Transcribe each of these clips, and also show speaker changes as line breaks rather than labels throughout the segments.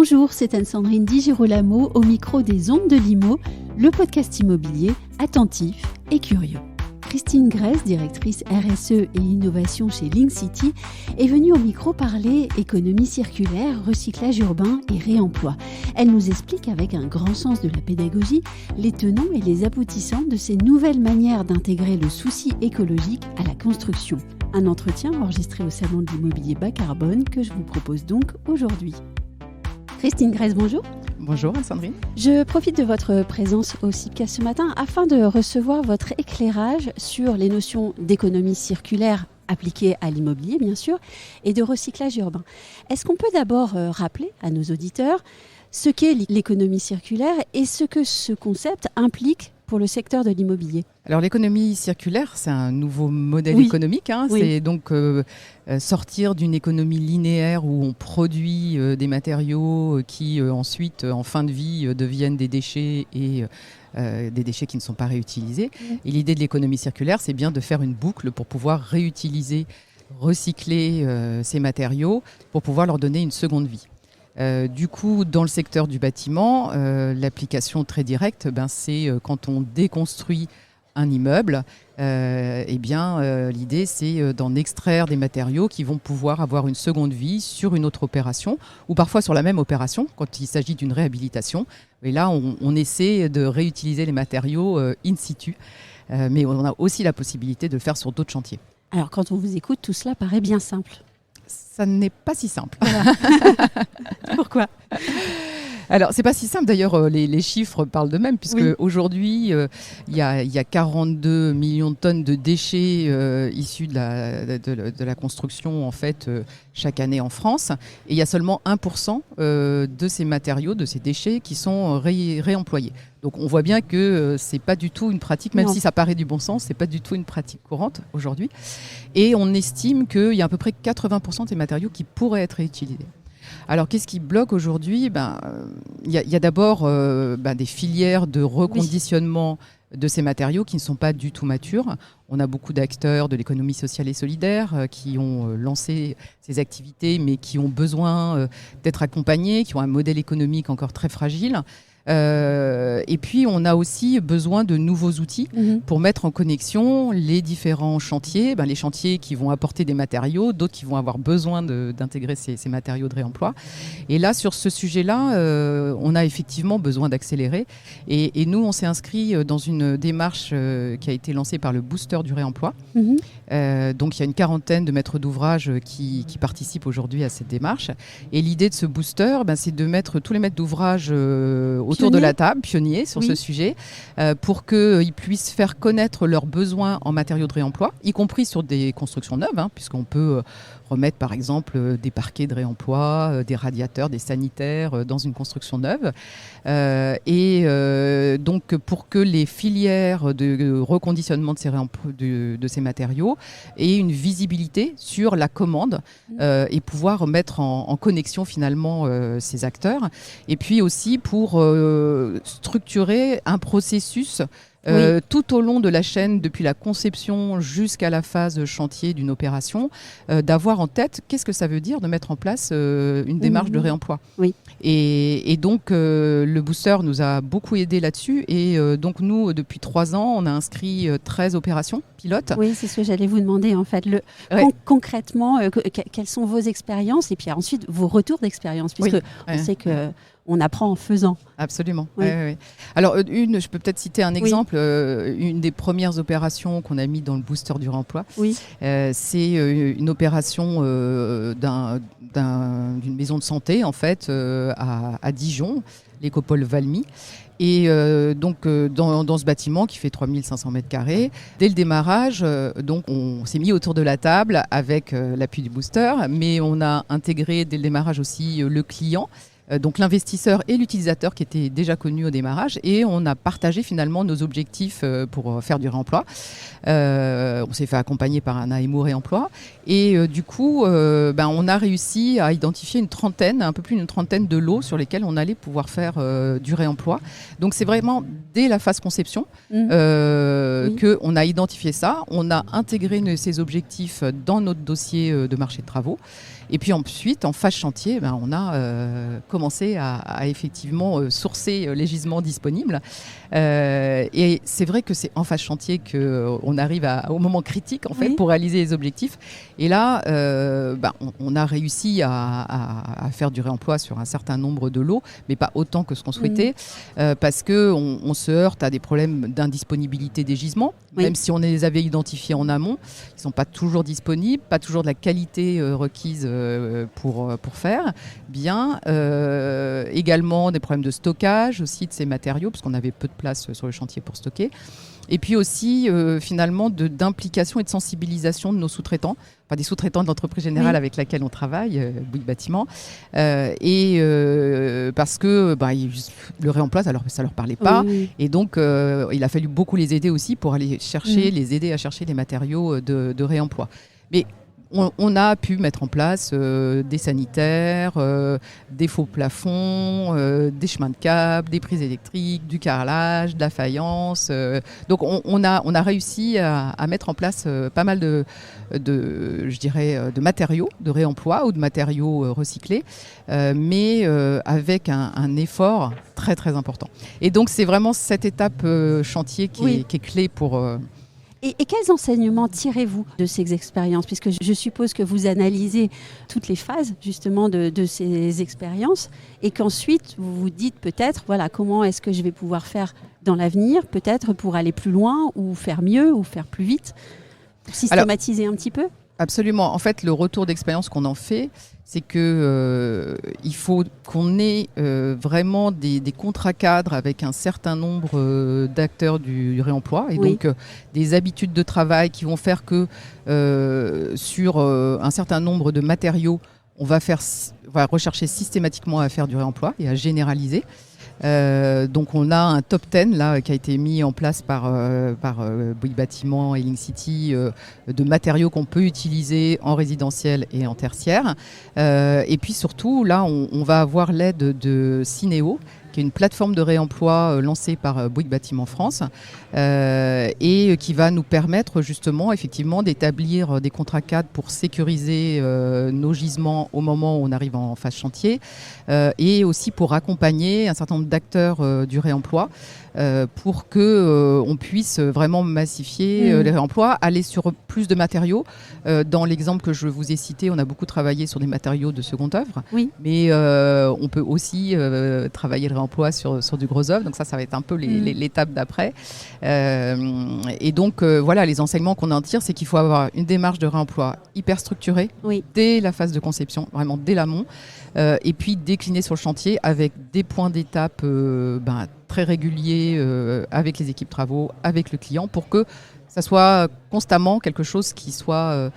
Bonjour, c'est Anne-Sandrine Di Girolamo au micro des Ondes de l'Imo, le podcast immobilier attentif et curieux. Christine Grèce, directrice RSE et innovation chez Link City, est venue au micro parler économie circulaire, recyclage urbain et réemploi. Elle nous explique avec un grand sens de la pédagogie les tenants et les aboutissants de ces nouvelles manières d'intégrer le souci écologique à la construction. Un entretien enregistré au Salon de l'immobilier bas carbone que je vous propose donc aujourd'hui. Christine Grèce, bonjour.
Bonjour Anne-Sandrine.
Je profite de votre présence au CIPCAS ce matin afin de recevoir votre éclairage sur les notions d'économie circulaire appliquées à l'immobilier, bien sûr, et de recyclage urbain. Est-ce qu'on peut d'abord rappeler à nos auditeurs ce qu'est l'économie circulaire et ce que ce concept implique pour le secteur de l'immobilier?
Alors l'économie circulaire, c'est un nouveau modèle économique.
Oui.
C'est donc sortir d'une économie linéaire où on produit des matériaux qui ensuite, en fin de vie, deviennent des déchets et des déchets qui ne sont pas réutilisés. Et l'idée de l'économie circulaire, c'est bien de faire une boucle pour pouvoir réutiliser, recycler ces matériaux pour pouvoir leur donner une seconde vie. Du coup, dans le secteur du bâtiment, l'application très directe, c'est quand on déconstruit un immeuble, l'idée c'est d'en extraire des matériaux qui vont pouvoir avoir une seconde vie sur une autre opération ou parfois sur la même opération quand il s'agit d'une réhabilitation. Et là, on essaie de réutiliser les matériaux in situ, mais on a aussi la possibilité de le faire sur d'autres chantiers.
Alors, quand on vous écoute, tout cela paraît bien simple.
Ça n'est pas si simple.
Voilà. Pourquoi ?
Alors, c'est pas si simple. D'ailleurs, les chiffres parlent d'eux-mêmes, puisque aujourd'hui, il y a 42 millions de tonnes de déchets issus de la construction, en fait, chaque année en France. Et il y a seulement 1% de ces matériaux, de ces déchets, qui sont réemployés. Donc, on voit bien que c'est pas du tout une pratique, même si ça paraît du bon sens, c'est pas du tout une pratique courante aujourd'hui. Et on estime qu'il y a à peu près 80% de ces matériaux qui pourraient être réutilisés. Alors, qu'est-ce qui bloque aujourd'hui ? Il y a d'abord des filières de reconditionnement de ces matériaux qui ne sont pas du tout matures. On a beaucoup d'acteurs de l'économie sociale et solidaire qui ont lancé ces activités, mais qui ont besoin d'être accompagnés, qui ont un modèle économique encore très fragile. Et puis, on a aussi besoin de nouveaux outils pour mettre en connexion les différents chantiers, les chantiers qui vont apporter des matériaux, d'autres qui vont avoir besoin d'intégrer ces matériaux de réemploi. Et là, sur ce sujet-là, on a effectivement besoin d'accélérer. Et nous, on s'est inscrit dans une démarche qui a été lancée par le Booster du réemploi. Donc, il y a une quarantaine de maîtres d'ouvrage qui participent aujourd'hui à cette démarche. Et l'idée de ce Booster, c'est de mettre tous les maîtres d'ouvrage autour de la table, pionniers sur ce sujet, pour qu'ils puissent faire connaître leurs besoins en matériaux de réemploi, y compris sur des constructions neuves, puisqu'on peut remettre par exemple des parquets de réemploi, des radiateurs, des sanitaires dans une construction neuve. Donc pour que les filières de reconditionnement de ces matériaux aient une visibilité sur la commande et pouvoir mettre en connexion finalement ces acteurs. Et puis aussi pour structurer un processus tout au long de la chaîne, depuis la conception jusqu'à la phase chantier d'une opération, d'avoir en tête qu'est-ce que ça veut dire de mettre en place une démarche de réemploi. Et donc, le Booster nous a beaucoup aidé là-dessus. Et donc, nous, depuis 3 ans, on a inscrit 13 opérations pilotes. Oui,
c'est ce que j'allais vous demander, en fait. Concrètement, quelles sont vos expériences et puis ensuite vos retours d'expérience, puisque on sait que on apprend en faisant.
Absolument. Oui. Alors, je peux peut-être citer un exemple. Une des premières opérations qu'on a mis dans le Booster du réemploi, c'est une opération d'une maison de santé, en fait, à Dijon, l'écopole Valmy. Et donc, dans ce bâtiment qui fait 3500 mètres carrés, dès le démarrage, donc on s'est mis autour de la table avec l'appui du Booster, mais on a intégré dès le démarrage aussi le client. Donc l'investisseur et l'utilisateur qui étaient déjà connus au démarrage, et on a partagé finalement nos objectifs pour faire du réemploi. On s'est fait accompagner par un AMO réemploi et du coup on a réussi à identifier un peu plus d'une trentaine de lots sur lesquels on allait pouvoir faire du réemploi. Donc c'est vraiment dès la phase conception qu'on a identifié ça, on a intégré ces objectifs dans notre dossier de marché de travaux. Et puis ensuite, en phase chantier, on a commencé à effectivement sourcer les gisements disponibles. Et c'est vrai que c'est en phase chantier qu'on arrive au moment critique en fait, pour réaliser les objectifs. Et là, on a réussi à faire du réemploi sur un certain nombre de lots, mais pas autant que ce qu'on souhaitait, parce qu'on se heurte à des problèmes d'indisponibilité des gisements, même si on les avait identifiés en amont. Ils ne sont pas toujours disponibles, pas toujours de la qualité requise pour faire bien. Également des problèmes de stockage aussi de ces matériaux, parce qu'on avait peu de place sur le chantier pour stocker. Et puis aussi, finalement, d'implication et de sensibilisation de nos sous-traitants, enfin des sous-traitants de l'entreprise générale avec laquelle on travaille, Bouygues Bâtiment. Parce que le réemploi, ça leur parlait pas. Et donc, il a fallu beaucoup les aider aussi pour aller les aider à chercher les matériaux de réemploi. Mais on a pu mettre en place des sanitaires, des faux plafonds, des chemins de câbles, des prises électriques, du carrelage, de la faïence. Donc on a réussi à mettre en place pas mal de matériaux de réemploi ou de matériaux recyclés, mais avec un effort très très important. Et donc c'est vraiment cette étape chantier qui est clé pour...
Et quels enseignements tirez-vous de ces expériences ? Puisque je suppose que vous analysez toutes les phases justement de ces expériences et qu'ensuite vous vous dites peut-être, voilà, comment est-ce que je vais pouvoir faire dans l'avenir, peut-être pour aller plus loin ou faire mieux ou faire plus vite, pour systématiser un petit peu ?
Absolument. En fait, le retour d'expérience qu'on en fait, c'est que il faut qu'on ait vraiment des contrats cadres avec un certain nombre d'acteurs du réemploi et donc des habitudes de travail qui vont faire que sur un certain nombre de matériaux, on va rechercher systématiquement à faire du réemploi et à généraliser. Donc on a un top 10 là, qui a été mis en place par Bouygues Bâtiment et Link City de matériaux qu'on peut utiliser en résidentiel et en tertiaire. Et puis surtout, là, on va avoir l'aide de Cinéo, qui est une plateforme de réemploi lancée par Bouygues Bâtiment France et qui va nous permettre justement effectivement d'établir des contrats cadres pour sécuriser nos gisements au moment où on arrive en phase chantier et aussi pour accompagner un certain nombre d'acteurs du réemploi pour qu'on puisse vraiment massifier les réemplois, aller sur plus de matériaux. Dans l'exemple que je vous ai cité, on a beaucoup travaillé sur des matériaux de seconde œuvre, mais on peut aussi travailler le réemploi sur du gros œuvre. Donc ça va être un peu l'étape d'après. Et donc voilà, les enseignements qu'on en tire, c'est qu'il faut avoir une démarche de réemploi hyper structurée dès la phase de conception, vraiment dès l'amont, et puis décliner sur le chantier avec des points d'étape très réguliers avec les équipes travaux, avec le client, pour que ça soit constamment quelque chose qui soit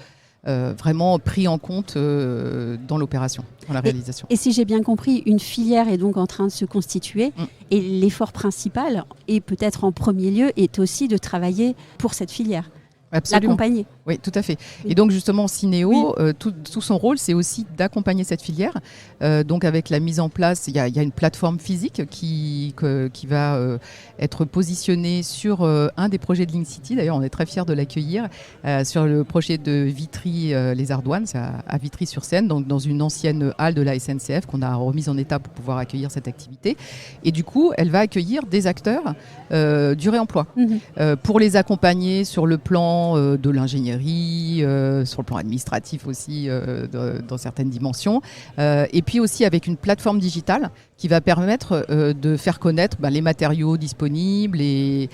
vraiment pris en compte dans l'opération, dans la réalisation.
Et si j'ai bien compris, une filière est donc en train de se constituer et l'effort principal, et peut-être en premier lieu, est aussi de travailler pour cette filière.
Absolument.
L'accompagner.
Oui, tout à fait. Et donc justement, Cinéo, tout son rôle, c'est aussi d'accompagner cette filière. Donc avec la mise en place, il y a une plateforme physique qui va être positionnée sur un des projets de Link City. D'ailleurs, on est très fiers de l'accueillir sur le projet de Vitry les Ardoines, c'est à Vitry-sur-Seine, donc dans une ancienne halle de la SNCF qu'on a remise en état pour pouvoir accueillir cette activité. Et du coup, elle va accueillir des acteurs du réemploi pour les accompagner sur le plan de l'ingénierie, sur le plan administratif aussi, dans certaines dimensions. Et puis aussi avec une plateforme digitale qui va permettre de faire connaître les matériaux disponibles et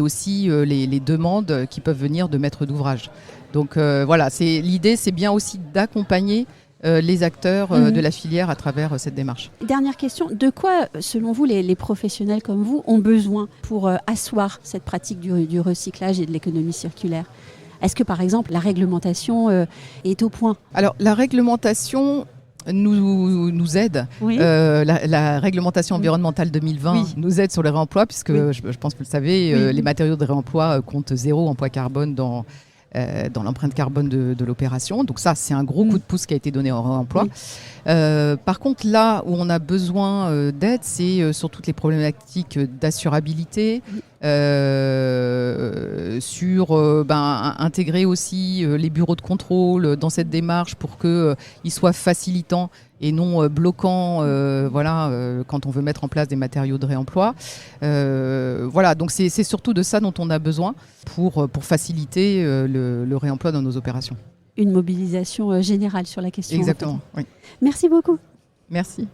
aussi les demandes qui peuvent venir de maîtres d'ouvrage. Donc voilà, l'idée, c'est bien aussi d'accompagner les acteurs de la filière à travers cette démarche.
Dernière question, de quoi, selon vous, les professionnels comme vous ont besoin pour asseoir cette pratique du recyclage et de l'économie circulaire ? Est-ce que, par exemple, la réglementation est au point ?
Alors, la réglementation nous aide. La réglementation environnementale 2020 nous aide sur le réemploi, puisque je pense que vous le savez, les matériaux de réemploi comptent 0 en poids carbone dans l'empreinte carbone de l'opération. Donc ça, c'est un gros coup de pouce qui a été donné au réemploi. Par contre, là où on a besoin d'aide, c'est sur toutes les problématiques d'assurabilité, sur intégrer aussi les bureaux de contrôle dans cette démarche pour qu'ils soient facilitants et non bloquants quand on veut mettre en place des matériaux de réemploi. Donc c'est surtout de ça dont on a besoin pour faciliter le réemploi dans nos opérations.
Une mobilisation générale sur la question.
Exactement, oui.
Merci beaucoup.
Merci.